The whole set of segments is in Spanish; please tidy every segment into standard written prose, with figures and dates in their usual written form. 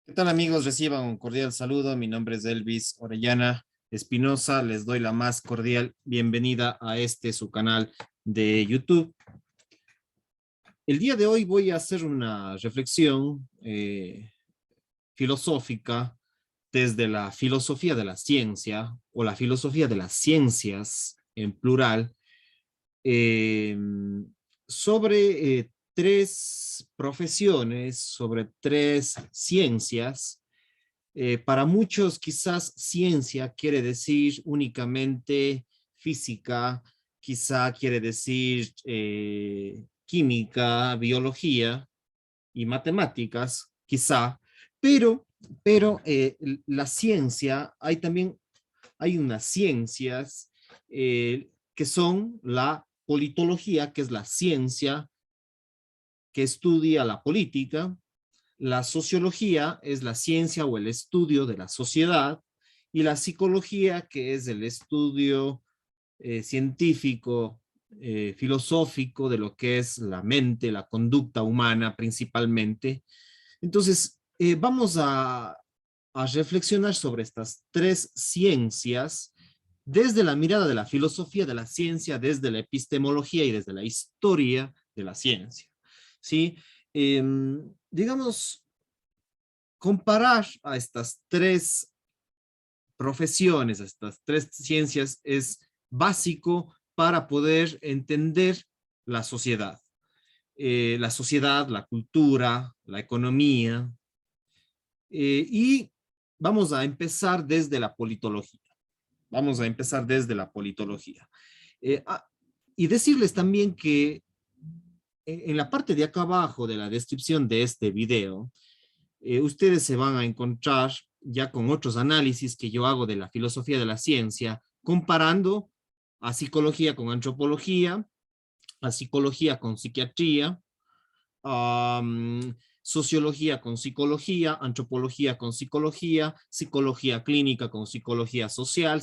¿Qué tal amigos? Reciban un cordial saludo. Mi nombre es Elvis Orellana Espinosa. Les doy la más cordial bienvenida a su canal de YouTube. El día de hoy voy a hacer una reflexión filosófica desde la filosofía de la ciencia o la filosofía de las ciencias en plural eh, sobre tres profesiones, sobre tres ciencias. Para muchos quizás ciencia quiere decir únicamente física, quizá quiere decir química, biología y matemáticas, quizá, pero, pero la ciencia, hay unas ciencias que son la politología, que es la ciencia que estudia la política. La sociología es la ciencia o el estudio de la sociedad, y la psicología, que es el estudio científico, filosófico de lo que es la mente, la conducta humana principalmente. Entonces, vamos a reflexionar sobre estas tres ciencias desde la mirada de la filosofía de la ciencia, desde la epistemología y desde la historia de la ciencia. ¿Sí? Digamos, comparar a estas tres profesiones, a estas tres ciencias, es básico para poder entender la sociedad. La sociedad, la cultura, la economía. Y vamos a empezar desde la politología. Vamos a empezar desde la politología. Eh, ah, y decirles también que en la parte de acá abajo de la descripción de este video, ustedes se van a encontrar ya con otros análisis que yo hago de la filosofía de la ciencia, comparando a psicología con antropología, a psicología con psiquiatría, sociología con psicología, antropología con psicología, psicología clínica con psicología social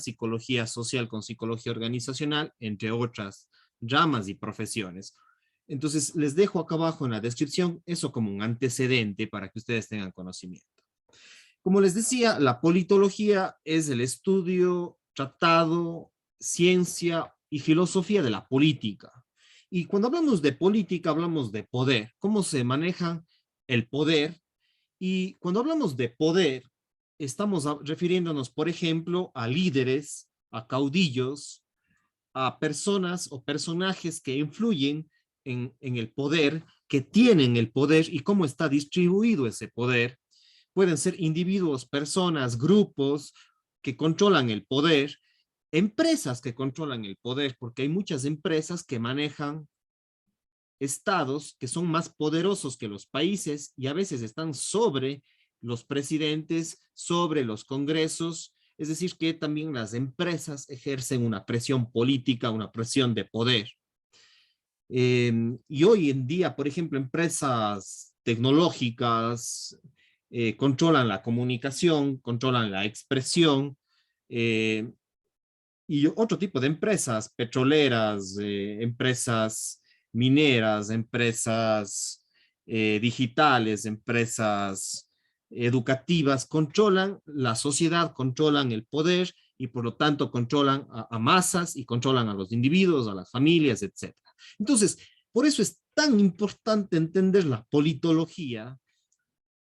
con psicología organizacional, entre otras ramas y profesiones. Entonces, les dejo acá abajo en la descripción eso como un antecedente para que ustedes tengan conocimiento. Como les decía, la politología es el estudio, tratado, ciencia y filosofía de la política. Y cuando hablamos de política, hablamos de poder, cómo se maneja el poder. Y cuando hablamos de poder, estamos refiriéndonos, por ejemplo, a líderes, a caudillos, a personas o personajes que influyen en el poder, que tienen el poder y cómo está distribuido ese poder. Pueden ser individuos, personas, grupos que controlan el poder, empresas que controlan el poder, porque hay muchas empresas que manejan estados que son más poderosos que los países y a veces están sobre los presidentes, sobre los congresos. Es decir, que también las empresas ejercen una presión política, una presión de poder. Y hoy en día, por ejemplo, empresas tecnológicas controlan la comunicación, controlan la expresión, eh, y otro tipo de empresas petroleras, empresas mineras, empresas digitales, empresas educativas, controlan la sociedad, controlan el poder y por lo tanto controlan a masas y controlan a los individuos, a las familias, etc. Entonces, por eso es tan importante entender la politología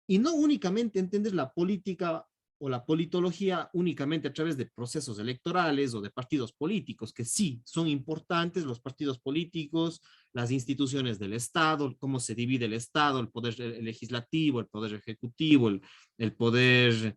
y no únicamente entender la política o la politología únicamente a través de procesos electorales o de partidos políticos, que sí son importantes los partidos políticos, las instituciones del Estado, cómo se divide el Estado, el poder legislativo, el poder ejecutivo, el poder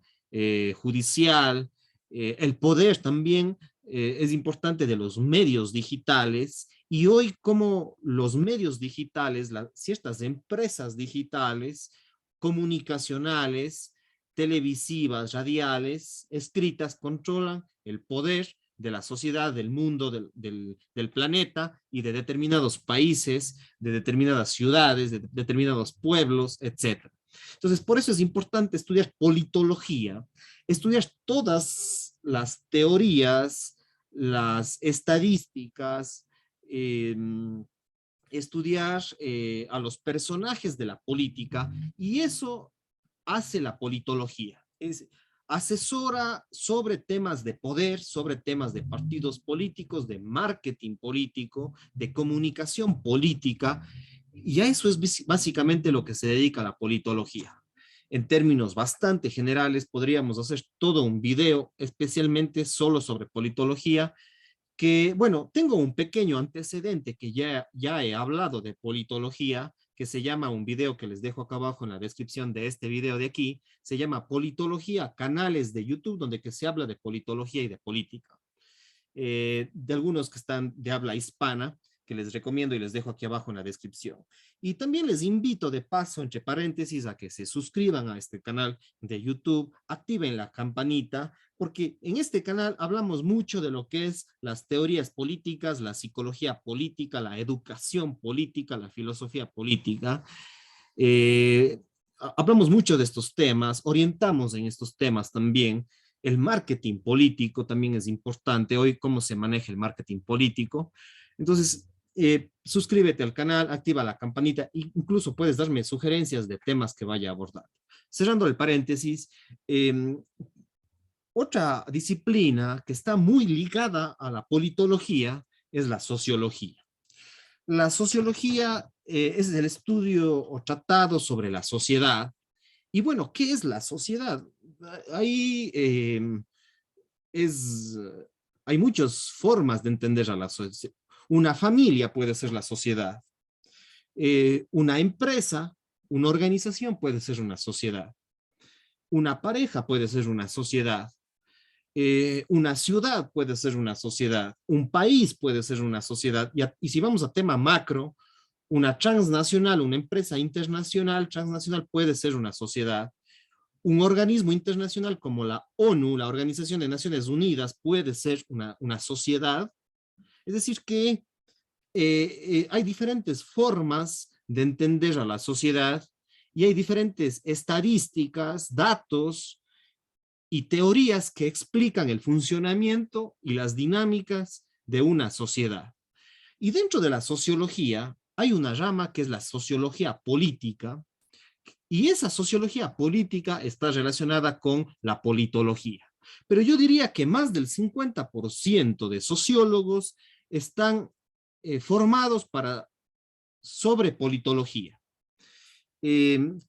judicial, el poder también es importante de los medios digitales. Y hoy como los medios digitales, ciertas empresas digitales, comunicacionales, televisivas, radiales, escritas, controlan el poder de la sociedad, del mundo, del planeta y de determinados países, de determinadas ciudades, de determinados pueblos, etc. Entonces, por eso es importante estudiar politología, estudiar todas las teorías, las estadísticas, eh, estudiar a los personajes de la política, y eso hace la politología. Asesora sobre temas de poder, sobre temas de partidos políticos, de marketing político, de comunicación política, y a eso es básicamente lo que se dedica a la politología. En términos bastante generales, podríamos hacer todo un video especialmente solo sobre politología, que, bueno, tengo un pequeño antecedente que ya he hablado de politología, que se llama un video que les dejo acá abajo en la descripción de este video de aquí, se llama Politología, canales de YouTube, donde que se habla de politología y de política. De algunos que están de habla hispana, que les recomiendo y les dejo aquí abajo en la descripción. Y también les invito de paso, entre paréntesis, a que se suscriban a este canal de YouTube, activen la campanita, porque en este canal hablamos mucho de lo que es las teorías políticas, la psicología política, la educación política, la filosofía política. Eh, Hablamos mucho de estos temas, orientamos en estos temas también. El marketing político también es importante. Hoy, cómo se maneja el marketing político. Entonces, suscríbete al canal, activa la campanita, e incluso puedes darme sugerencias de temas que vaya a abordar. Cerrando el paréntesis, otra disciplina que está muy ligada a la politología es la sociología. La sociología es el estudio o tratado sobre la sociedad. Y bueno, ¿qué es la sociedad? Ahí es, hay muchas formas de entender a la sociedad. Una familia puede ser la sociedad. Una empresa, una organización puede ser una sociedad. Una pareja puede ser una sociedad. Una ciudad puede ser una sociedad. Un país puede ser una sociedad. Y si vamos a tema macro, una transnacional, una empresa internacional transnacional puede ser una sociedad. Un organismo internacional como la ONU, la Organización de Naciones Unidas, puede ser una sociedad. Es decir, que hay diferentes formas de entender a la sociedad y hay diferentes estadísticas, datos y teorías que explican el funcionamiento y las dinámicas de una sociedad. Y dentro de la sociología hay una rama que es la sociología política, y esa sociología política está relacionada con la politología. Pero yo diría que más del 50% de sociólogos están formados sobre politología.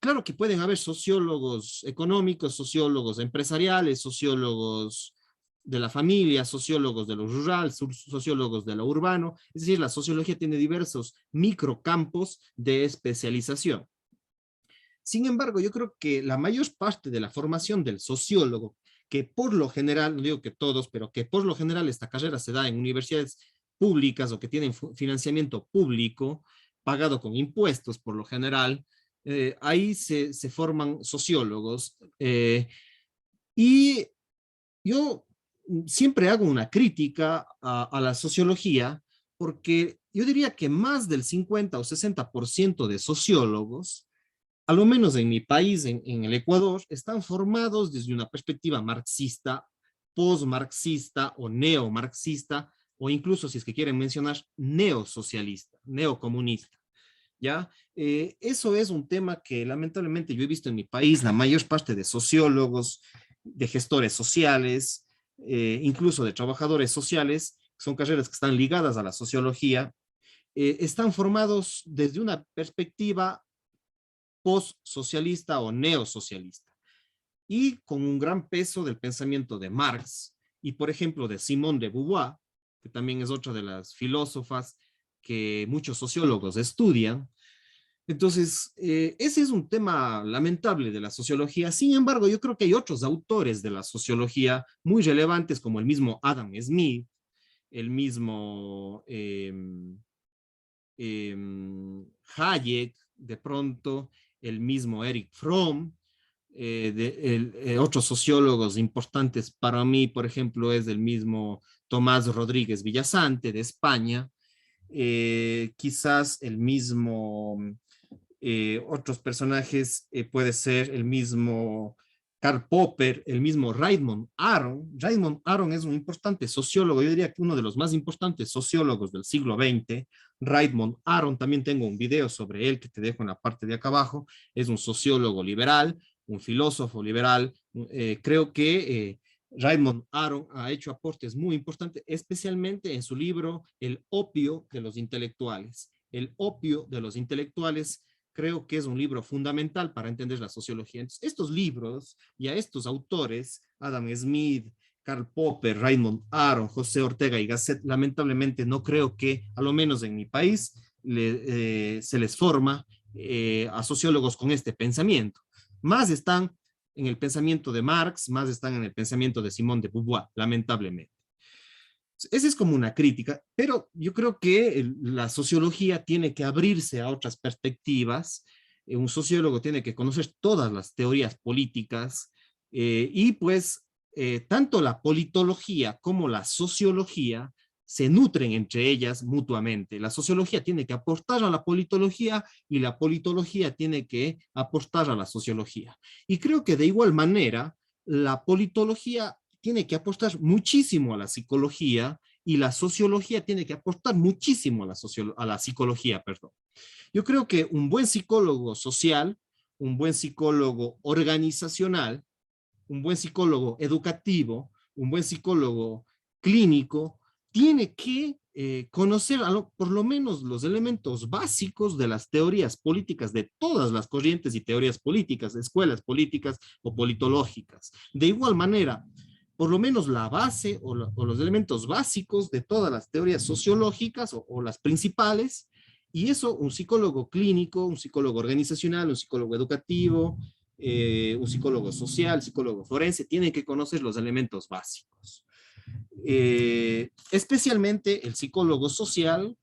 Claro que pueden haber sociólogos económicos, sociólogos empresariales, sociólogos de la familia, sociólogos de lo rural, sociólogos de lo urbano. Es decir, la sociología tiene diversos microcampos de especialización. Sin embargo, yo creo que la mayor parte de la formación del sociólogo, que por lo general, no digo que todos, pero que por lo general esta carrera se da en universidades públicas o que tienen financiamiento público, pagado con impuestos por lo general, ahí se forman sociólogos. Y yo siempre hago una crítica a la sociología, porque yo diría que más del 50 o 60% de sociólogos, a lo menos en mi país, en el Ecuador, están formados desde una perspectiva marxista, post-marxista o neomarxista, o incluso, si es que quieren mencionar, neosocialista, neocomunista. ¿Ya? Eso es un tema que lamentablemente yo he visto en mi país, la mayor parte de sociólogos, de gestores sociales, incluso de trabajadores sociales, son carreras que están ligadas a la sociología, están formados desde una perspectiva post-socialista o neosocialista, y con un gran peso del pensamiento de Marx y, por ejemplo, de Simone de Beauvoir, que también es otra de las filósofas que muchos sociólogos estudian. Entonces, ese es un tema lamentable de la sociología. Sin embargo, yo creo que hay otros autores de la sociología muy relevantes, como el mismo Adam Smith, el mismo Hayek, de pronto, el mismo Eric Fromm, otros sociólogos importantes para mí, por ejemplo, es el mismo Tomás Rodríguez Villasante de España, quizás el mismo, otros personajes, puede ser el mismo Karl Popper, el mismo Raymond Aron. Raymond Aron es un importante sociólogo, yo diría que uno de los más importantes sociólogos del siglo XX. Raymond Aron, también tengo un video sobre él que te dejo en la parte de acá abajo, es un sociólogo liberal, un filósofo liberal. Creo que Raymond Aron ha hecho aportes muy importantes, especialmente en su libro El opio de los intelectuales. El opio de los intelectuales creo que es un libro fundamental para entender la sociología. Entonces, estos libros y a estos autores, Adam Smith, Karl Popper, Raymond Aron, José Ortega y Gasset, lamentablemente no creo que, a lo menos en mi país, se les forma a sociólogos con este pensamiento. Más están en el pensamiento de Marx, más están en el pensamiento de Simone de Beauvoir, lamentablemente. Esa es como una crítica, pero yo creo que la sociología tiene que abrirse a otras perspectivas. Un sociólogo tiene que conocer todas las teorías políticas y pues tanto la politología como la sociología se nutren entre ellas mutuamente. La sociología tiene que aportar a la politología y la politología tiene que aportar a la sociología. Y creo que de igual manera, la politología tiene que aportar muchísimo a la psicología y la sociología tiene que aportar muchísimo a la psicología, perdón. Yo creo que un buen psicólogo social, un buen psicólogo organizacional, un buen psicólogo educativo, un buen psicólogo clínico, tiene que conocer por lo menos los elementos básicos de las teorías políticas, de todas las corrientes y teorías políticas, escuelas políticas o politológicas. De igual manera, por lo menos la base o los elementos básicos de todas las teorías sociológicas o las principales, y eso un psicólogo clínico, un psicólogo organizacional, un psicólogo educativo, un psicólogo social, psicólogo forense, tienen que conocer los elementos básicos. Especialmente el psicólogo social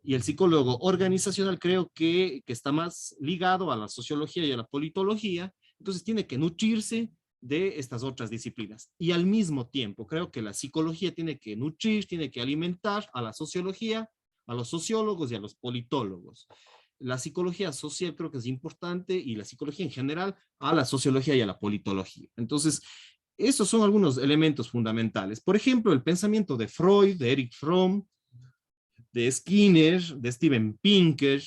y el psicólogo organizacional creo que está más ligado a la sociología y a la politología, entonces tiene que nutrirse de estas otras disciplinas. Y al mismo tiempo, creo que la psicología tiene que nutrir, tiene que alimentar a la sociología, a los sociólogos y a los politólogos. La psicología social creo que es importante y la psicología en general a la sociología y a la politología. Entonces, esos son algunos elementos fundamentales. Por ejemplo, el pensamiento de Freud, de Erich Fromm, de Skinner, de Steven Pinker,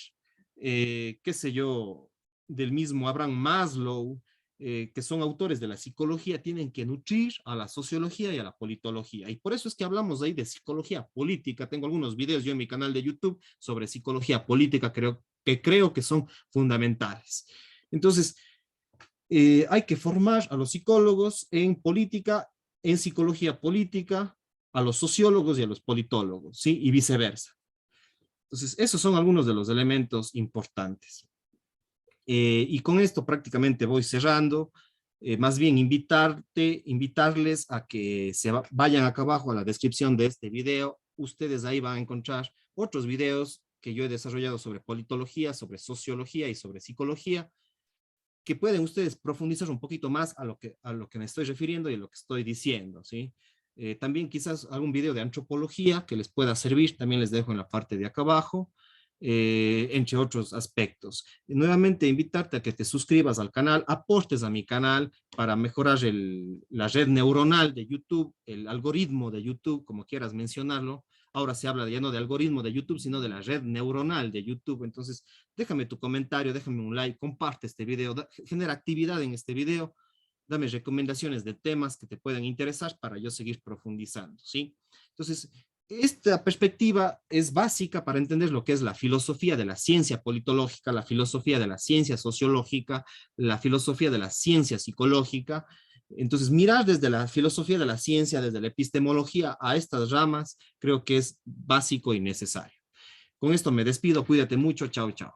qué sé yo, del mismo Abraham Maslow, que son autores de la psicología, tienen que nutrir a la sociología y a la politología. Y por eso es que hablamos ahí de psicología política. Tengo algunos videos yo en mi canal de YouTube sobre psicología política, creo que son fundamentales. Entonces, hay que formar a los psicólogos en política, en psicología política, a los sociólogos y a los politólogos, ¿sí? Y viceversa. Entonces, esos son algunos de los elementos importantes. Y con esto prácticamente voy cerrando. Más bien invitarles a que vayan acá abajo a la descripción de este video. Ustedes ahí van a encontrar otros videos que yo he desarrollado sobre politología, sobre sociología y sobre psicología, que pueden ustedes profundizar un poquito más a lo que me estoy refiriendo y a lo que estoy diciendo, ¿sí? También quizás algún video de antropología que les pueda servir, también les dejo en la parte de acá abajo, entre otros aspectos. Nuevamente invitarte a que te suscribas al canal, aportes a mi canal para mejorar la red neuronal de YouTube, el algoritmo de YouTube, como quieras mencionarlo. Ahora se habla ya no de algoritmo de YouTube, sino de la red neuronal de YouTube. Entonces, déjame tu comentario, déjame un like, comparte este video, genera actividad en este video, dame recomendaciones de temas que te puedan interesar para yo seguir profundizando, ¿sí? Entonces, esta perspectiva es básica para entender lo que es la filosofía de la ciencia politológica, la filosofía de la ciencia sociológica, la filosofía de la ciencia psicológica. Entonces, mirar desde la filosofía de la ciencia, desde la epistemología a estas ramas, creo que es básico y necesario. Con esto me despido, cuídate mucho, chao, chao.